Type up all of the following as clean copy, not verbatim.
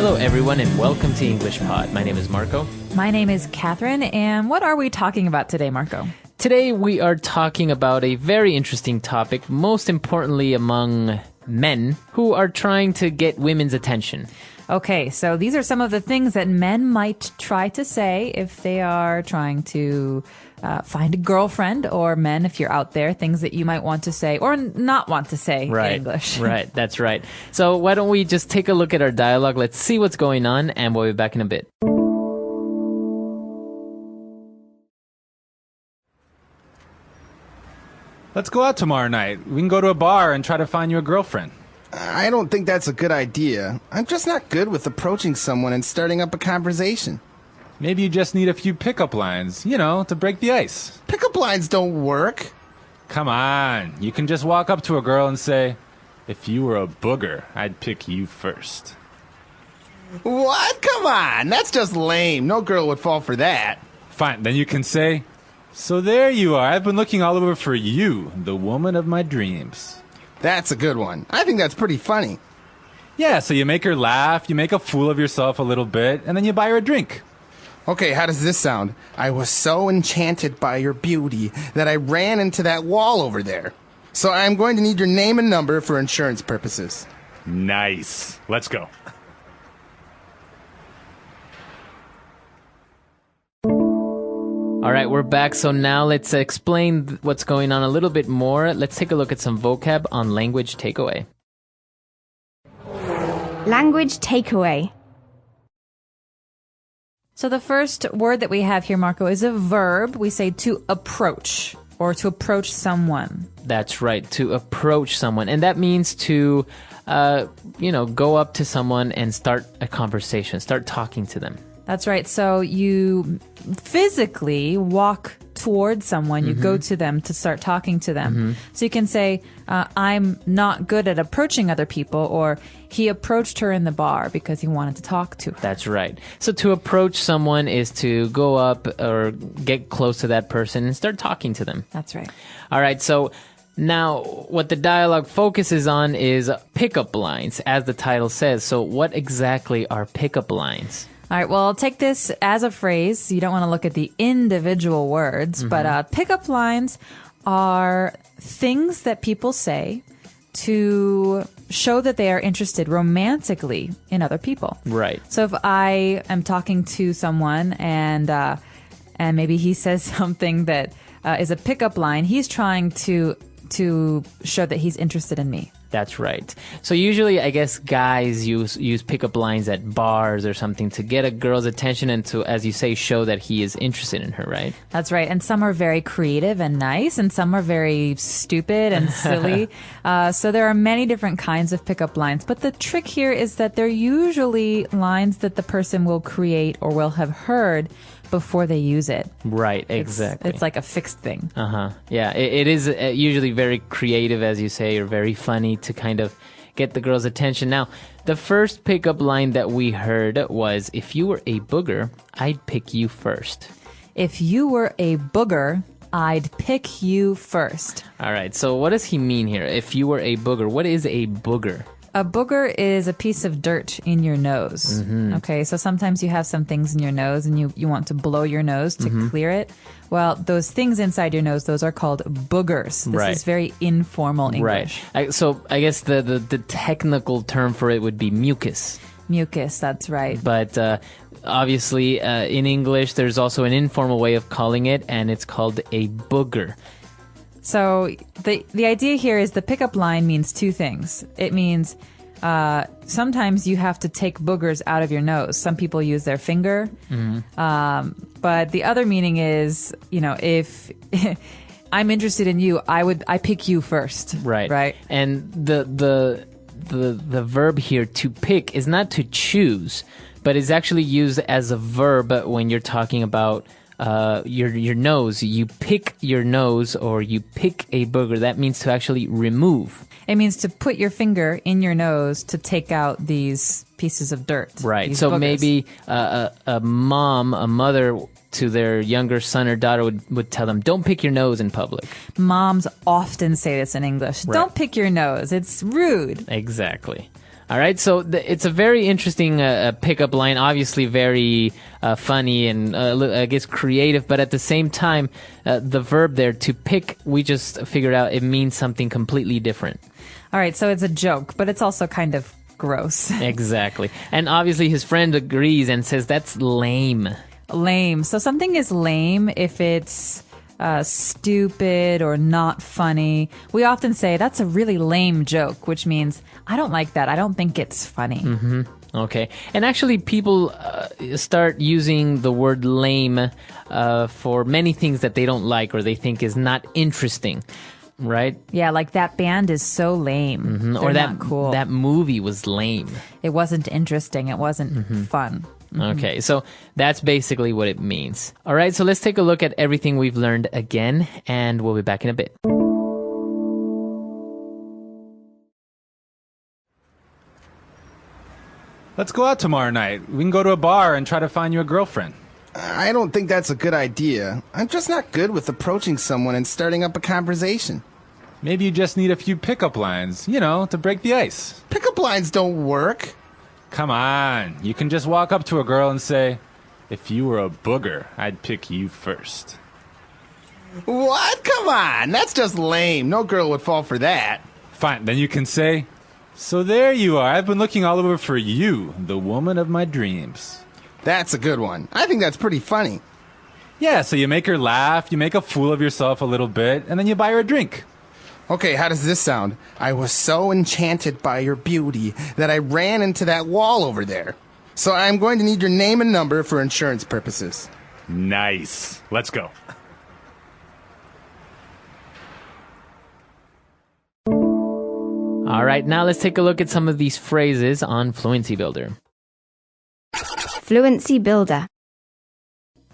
Hello, everyone, and welcome to EnglishPod. My name is Marco. My name is Catherine, and what are we talking about today, Marco? Today, we are talking about a very interesting topic, most importantly among men who are trying to get women's attention. Okay, so these are some of the things that men might try to say if they are trying to find a girlfriend, or men, if you're out there, things that you might want to say or not want to say in English. Right, that's right. So why don't we just take a look at our dialogue, let's see what's going on, and we'll be back in a bit. Let's go out tomorrow night. We can go to a bar and try to find you a girlfriend. I don't think that's a good idea. I'm just not good with approaching someone and starting up a conversation. Maybe you just need a few pickup lines, to break the ice. Pickup lines don't work. Come on. You can just walk up to a girl and say, "If you were a booger, I'd pick you first." What? Come on. That's just lame. No girl would fall for that. Fine. Then you can say, "So there you are. I've been looking all over for you, the woman of my dreams." That's a good one. I think that's pretty funny. Yeah, so you make her laugh, you make a fool of yourself a little bit, and then you buy her a drink. Okay, how does this sound? I was so enchanted by your beauty that I ran into that wall over there. So I'm going to need your name and number for insurance purposes. Nice. Let's go. All right, we're back. So now let's explain what's going on a little bit more. Let's take a look at some vocab on Language Takeaway. Language takeaway. So the first word that we have here, Marco, is a verb. We say to approach or to approach someone. That's right, to approach someone. And that means to, go up to someone and start a conversation, start talking to them. That's right. So you physically walk towards someone, you go to them to start talking to them. So you can say, I'm not good at approaching other people, or he approached her in the bar because he wanted to talk to her. That's right. So to approach someone is to go up or get close to that person and start talking to them. That's right. All right. So now what the dialogue focuses on is pickup lines, as the title says. So what exactly are pickup lines? All right, well, take this as a phrase. You don't want to look at the individual words, but pickup lines are things that people say to show that they are interested romantically in other people. Right. So if I am talking to someone and maybe he says something that is a pickup line, he's trying to show that he's interested in me. That's right. So usually, I guess, guys use pickup lines at bars or something to get a girl's attention and to, as you say, show that he is interested in her, right? That's right. And some are very creative and nice, and some are very stupid and silly. So there are many different kinds of pickup lines. But the trick here is that they're usually lines that the person will create or will have heard before they use it. Right, exactly. It's like a fixed thing. Yeah, it is usually very creative, as you say, or very funny to kind of get the girl's attention. Now, the first pickup line that we heard was, "If you were a booger, I'd pick you first." If you were a booger, I'd pick you first. All right, so what does he mean here? If you were a booger, what is a booger? A booger is a piece of dirt in your nose. Okay, so sometimes you have some things in your nose and you want to blow your nose to clear it. Well, those things inside your nose, those are called boogers. This is very informal English. Right. So I guess the technical term for it would be mucus. Mucus, that's right. But obviously in English, there's also an informal way of calling it, and it's called a booger. So the idea here is the pickup line means two things. It means sometimes you have to take boogers out of your nose. Some people use their finger. But the other meaning is, if I'm interested in you, I pick you first. Right. Right. And the verb here, to pick, is not to choose, but is actually used as a verb when you're talking about your nose. You pick your nose, or you pick a booger. That means to actually remove. It means to put your finger in your nose to take out these pieces of dirt. Right. So boogers. Maybe a mother to their younger son or daughter would tell them, don't pick your nose in public. Moms often say this in English. Right. Don't pick your nose. It's rude. Exactly. All right, so it's a very interesting pickup line, obviously very funny and I guess creative, but at the same time, the verb there, to pick, we just figured out it means something completely different. All right, so it's a joke, but it's also kind of gross. Exactly. And obviously his friend agrees and says that's lame. Lame. So something is lame if it's stupid or not funny. We often say that's a really lame joke, which means I don't like that. I don't think it's funny. Mm-hmm. Okay. And actually people start using the word lame for many things that they don't like or they think is not interesting. Right? Yeah, like that band is so lame. Mm-hmm. They're Or that not cool. that movie was lame. It wasn't interesting. It wasn't fun. Okay, so that's basically what it means. All right, so let's take a look at everything we've learned again, and we'll be back in a bit. Let's go out tomorrow night. We can go to a bar and try to find you a girlfriend. I don't think that's a good idea. I'm just not good with approaching someone and starting up a conversation. Maybe you just need a few pickup lines, to break the ice. Pickup lines don't work. Come on. You can just walk up to a girl and say, if you were a booger, I'd pick you first. What? Come on. That's just lame. No girl would fall for that. Fine. Then you can say, so there you are. I've been looking all over for you, the woman of my dreams. That's a good one. I think that's pretty funny. Yeah, so you make her laugh, you make a fool of yourself a little bit, and then you buy her a drink. Okay, how does this sound? I was so enchanted by your beauty that I ran into that wall over there. So I'm going to need your name and number for insurance purposes. Nice. Let's go. All right, now let's take a look at some of these phrases on Fluency Builder. Fluency Builder.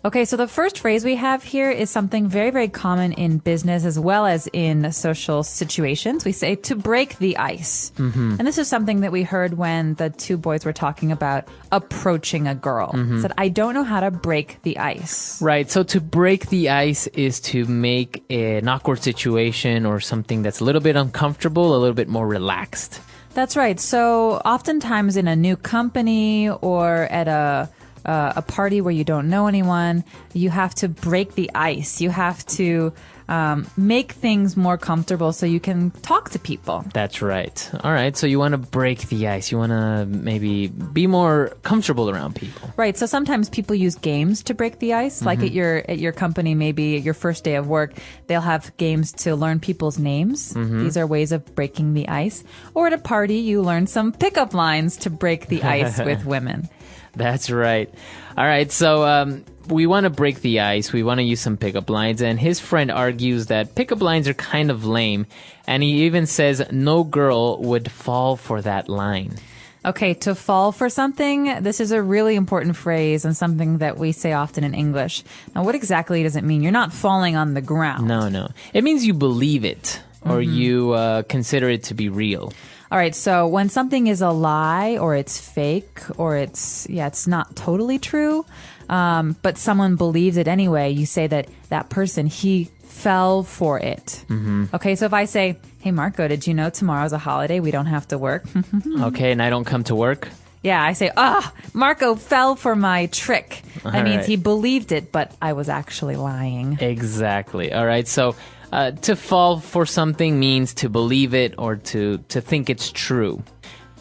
Okay, so the first phrase we have here is something very, very common in business as well as in social situations. We say to break the ice. And this is something that we heard when the two boys were talking about approaching a girl. Said, I don't know how to break the ice. Right, so to break the ice is to make an awkward situation or something that's a little bit uncomfortable, a little bit more relaxed. That's right. So oftentimes in a new company or at a party where you don't know anyone, you have to break the ice. You have to make things more comfortable so you can talk to people. That's right. All right, so you want to break the ice. You want to maybe be more comfortable around people. Right. So sometimes people use games to break the ice. Like at your company, maybe at your first day of work, they'll have games to learn people's names. These are ways of breaking the ice. Or at a party, you learn some pickup lines to break the ice with women. That's right. All right, so we want to break the ice. We want to use some pickup lines. And his friend argues that pickup lines are kind of lame. And he even says no girl would fall for that line. Okay, to fall for something, this is a really important phrase and something that we say often in English. Now, what exactly does it mean? You're not falling on the ground. No. It means you believe it or you consider it to be real. All right, so when something is a lie or it's fake or it's not totally true, but someone believes it anyway, you say that person, he fell for it. Okay, so if I say, hey, Marco, did you know tomorrow's a holiday? We don't have to work. Okay, and I don't come to work? Yeah, I say, Marco fell for my trick. That means he believed it, but I was actually lying. Exactly. All right, so to fall for something means to believe it or to think it's true.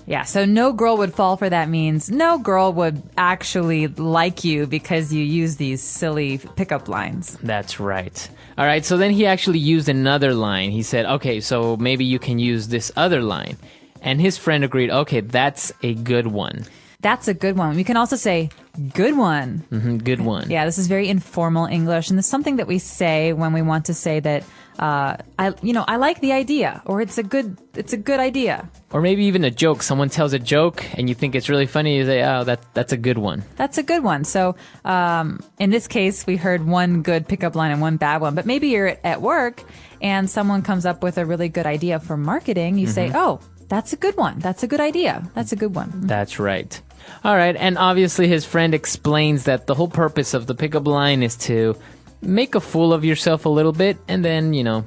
Yeah, so no girl would fall for that means no girl would actually like you because you use these silly pickup lines. That's right. All right, so then he actually used another line. He said, okay, so maybe you can use this other line. And his friend agreed, okay, that's a good one. That's a good one. We can also say, good one. Good one. Yeah, this is very informal English, and it's something that we say when we want to say that I like the idea, or it's a good idea. Or maybe even a joke. Someone tells a joke, and you think it's really funny. You say, oh, that's a good one. That's a good one. So in this case, we heard one good pickup line and one bad one. But maybe you're at work, and someone comes up with a really good idea for marketing. You say, oh, that's a good one. That's a good idea. That's a good one. That's right. All right, and obviously his friend explains that the whole purpose of the pickup line is to make a fool of yourself a little bit and then,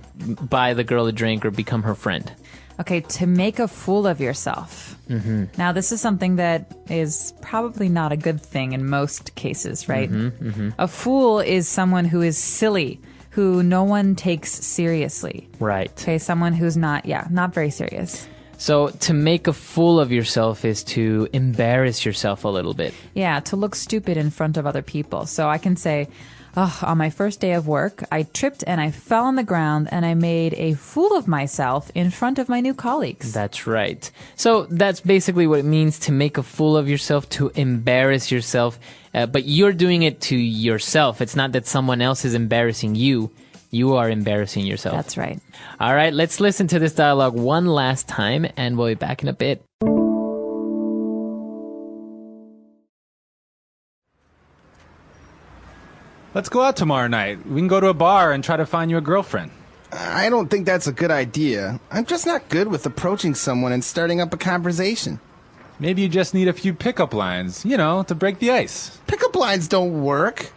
buy the girl a drink or become her friend. Okay, to make a fool of yourself. Mm-hmm. Now, this is something that is probably not a good thing in most cases, right? Mm-hmm, mm-hmm. A fool is someone who is silly, who no one takes seriously. Right. Okay, someone who's not very serious. So to make a fool of yourself is to embarrass yourself a little bit. Yeah, to look stupid in front of other people. So I can say, on my first day of work, I tripped and I fell on the ground and I made a fool of myself in front of my new colleagues. That's right. So that's basically what it means to make a fool of yourself, to embarrass yourself. But you're doing it to yourself. It's not that someone else is embarrassing you. You are embarrassing yourself. That's right. All right, let's listen to this dialogue one last time, and we'll be back in a bit. Let's go out tomorrow night. We can go to a bar and try to find you a girlfriend. I don't think that's a good idea. I'm just not good with approaching someone and starting up a conversation. Maybe you just need a few pickup lines, to break the ice. Pickup lines don't work.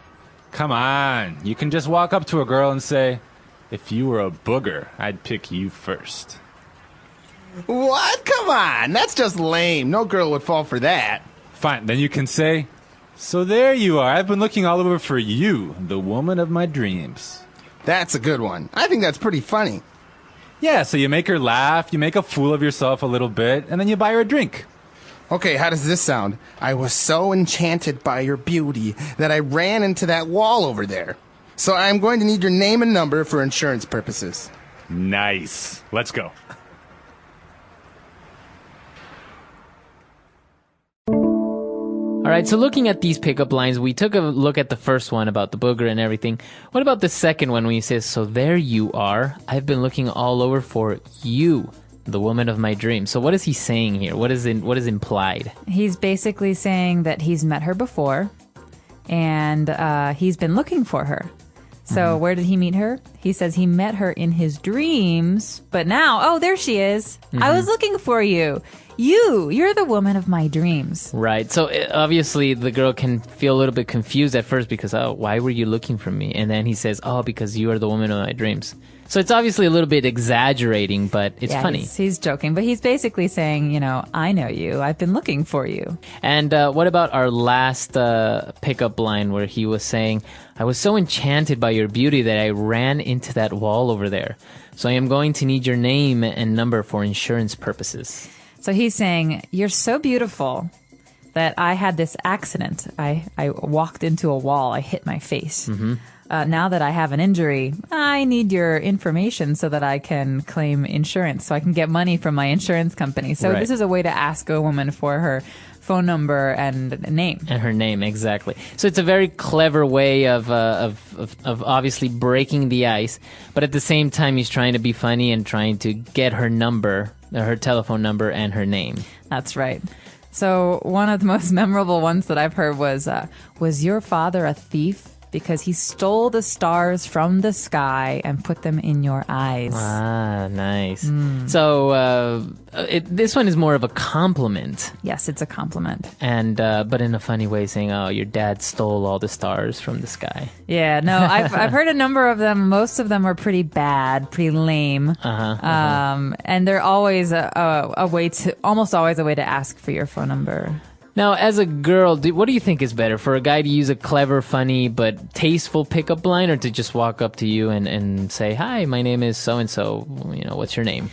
Come on. You can just walk up to a girl and say, if you were a booger, I'd pick you first. What? Come on. That's just lame. No girl would fall for that. Fine. Then you can say, so there you are. I've been looking all over for you, the woman of my dreams. That's a good one. I think that's pretty funny. Yeah, so you make her laugh, you make a fool of yourself a little bit, and then you buy her a drink. Okay, how does this sound? I was so enchanted by your beauty that I ran into that wall over there. So I'm going to need your name and number for insurance purposes. Nice. Let's go. All right, so looking at these pickup lines, we took a look at the first one about the booger and everything. What about the second one when he says, so there you are. I've been looking all over for you, the woman of my dreams. So what is he saying here? What is implied? He's basically saying that he's met her before and he's been looking for her. So where did he meet her? He says he met her in his dreams, but now, there she is. I was looking for you. You're the woman of my dreams. Right. So obviously the girl can feel a little bit confused at first because, why were you looking for me? And then he says, because you are the woman of my dreams. So it's obviously a little bit exaggerating, but it's funny. He's joking, but he's basically saying, I know you. I've been looking for you. And what about our last pickup line where he was saying, I was so enchanted by your beauty that I ran into that wall over there. So I am going to need your name and number for insurance purposes. So he's saying, you're so beautiful that I had this accident. I walked into a wall. I hit my face. Mm-hmm. Now that I have an injury, I need your information so that I can claim insurance, so I can get money from my insurance company. So This is a way to ask a woman for her phone number and name. And her name, exactly. So it's a very clever way of obviously breaking the ice, but at the same time he's trying to be funny and trying to get her number, her telephone number and her name. That's right. So one of the most memorable ones that I've heard was your father a thief? Because he stole the stars from the sky and put them in your eyes. Ah, nice. So this one is more of a compliment. Yes, it's a compliment. And but in a funny way, saying, your dad stole all the stars from the sky. Yeah, no, I've heard a number of them. Most of them are pretty bad, pretty lame. And they're always almost always a way to ask for your phone number. Now, as a girl, what do you think is better? For a guy to use a clever, funny, but tasteful pickup line, or to just walk up to you and say, hi, my name is so-and-so, what's your name?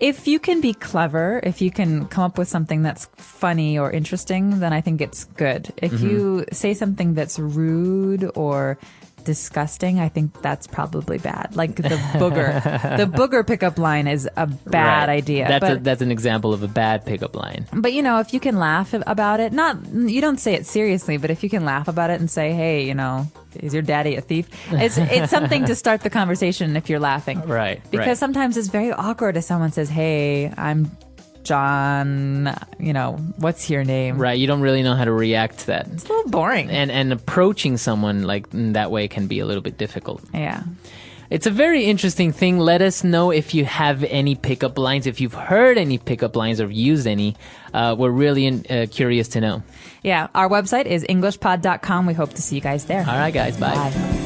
If you can be clever, if you can come up with something that's funny or interesting, then I think it's good. If you say something that's rude or disgusting, I think that's probably bad. Like the booger. The booger pickup line is a bad idea. That's an example of a bad pickup line. But if you can laugh about it, you don't say it seriously, but if you can laugh about it and say, hey, is your daddy a thief? It's something to start the conversation if you're laughing. Right. Because sometimes it's very awkward if someone says, hey, I'm John, what's your name? Right, you don't really know how to react to that. It's a little boring. And approaching someone like in that way can be a little bit difficult. Yeah. It's a very interesting thing. Let us know if you have any pickup lines, if you've heard any pickup lines or used any. We're really curious to know. Yeah, our website is englishpod.com. We hope to see you guys there. All right, guys, bye. Bye.